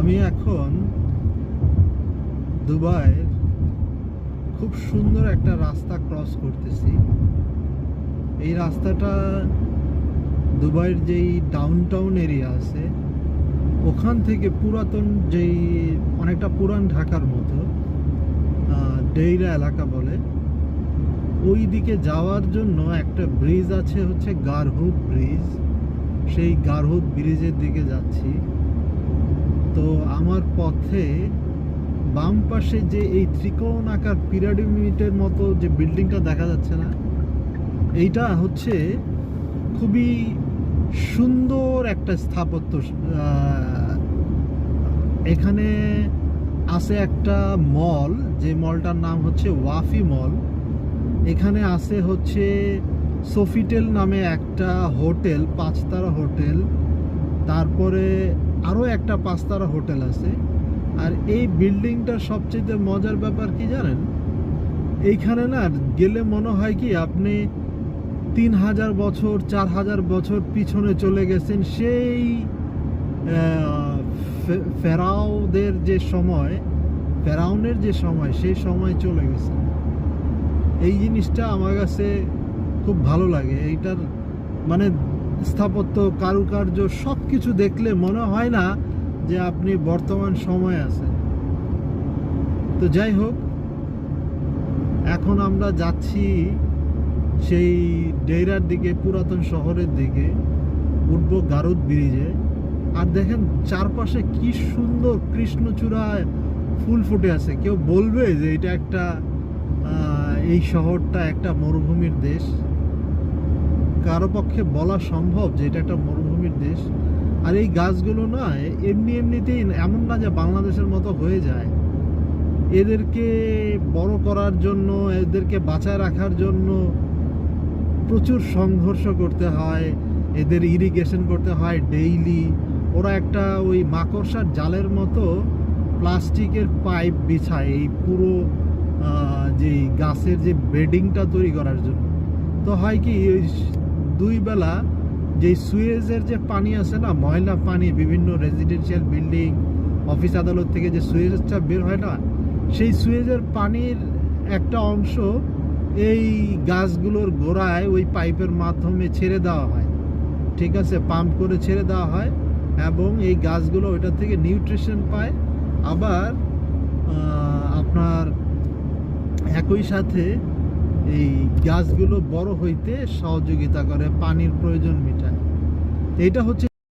আমি এখন দুবাইয়ের খুব সুন্দর একটা রাস্তা ক্রস করতেছি। এই রাস্তাটা দুবাইয়ের যেই ডাউনটাউন এরিয়া আছে ওখান থেকে পুরাতন যেই অনেকটা পুরান ঢাকার মতো ডেইরা এলাকা বলে, ওই দিকে যাওয়ার জন্য একটা ব্রিজ আছে, হচ্ছে গারহুদ ব্রিজ। সেই গারহুদ ব্রিজের দিকে যাচ্ছি। তো আমার পথে বাম পাশে যে এই ত্রিকোণ আকার পিরামিডের মতো যে বিল্ডিংটা দেখা যাচ্ছে না, এইটা হচ্ছে খুবই সুন্দর একটা স্থাপত্য। এখানে আছে একটা মল, যে মলটার নাম হচ্ছে ওয়াফি মল। এখানে আছে হচ্ছে সোফিটেল নামে একটা হোটেল, 5 তারা হোটেল। তারপরে আরও একটা 5 তারা হোটেল আছে। আর এই বিল্ডিংটার সবচেয়ে মজার ব্যাপার কি জানেন, এইখানে না গেলে মনে হয় কি আপনি 3000 বছর 4000 বছর পিছনে চলে গেছেন। সেই ফেরাউনের যে সময় সেই সময় চলে গেছে। এই জিনিসটা আমার কাছে খুব ভালো লাগে। এইটার মানে স্থাপত্য, কারুকার্য সব কিছু দেখলে মনে হয় না যে আপনি বর্তমান সময়ে আছেন। তো যাই হোক, এখন আমরা যাচ্ছি সেই ডেইরার দিকে, পুরাতন শহরের দিকে উঠবো গারুদ ব্রিজে। আর দেখেন চারপাশে কি সুন্দর কৃষ্ণচূড়ায় ফুল ফুটে আছে। কেউ বলবে যে এটা একটা এই শহরটা একটা মরুভূমির দেশ? কারো পক্ষে বলা সম্ভব যে এটা একটা মরুভূমির দেশ? আর এই গাছগুলো না এমনিতেই এমন না যে বাংলাদেশের মতো হয়ে যায়। এদেরকে বড় করার জন্য, এদেরকে বাঁচায় রাখার জন্য প্রচুর সংঘর্ষ করতে হয়, এদের ইরিগেশন করতে হয় ডেইলি। ওরা একটা ওই মাকড়সার জালের মতো প্লাস্টিকের পাইপ বিছায় এই পুরো যে গাছের যে বেডিংটা তৈরি করার জন্য। তো হয় কি, ওই 2 বেলা যে সুয়েজের যে পানি আছে না, ময়লা পানি, বিভিন্ন রেজিডেন্সিয়াল বিল্ডিং, অফিস আদালত থেকে যে সুয়েজটা বের হয় না, সেই সুয়েজের পানির একটা অংশ এই গাছগুলোর গোড়ায় ওই পাইপের মাধ্যমে ছেড়ে দেওয়া হয়। ঠিক আছে, পাম্প করে ছেড়ে দেওয়া হয় এবং এই গাছগুলো ওইটা থেকে নিউট্রিশন পায়। আবার আপনার একই সাথে এই গাছগুলো বড় হইতে সহযোগিতা করে, পানির প্রয়োজন মেটায়। এইটা হচ্ছে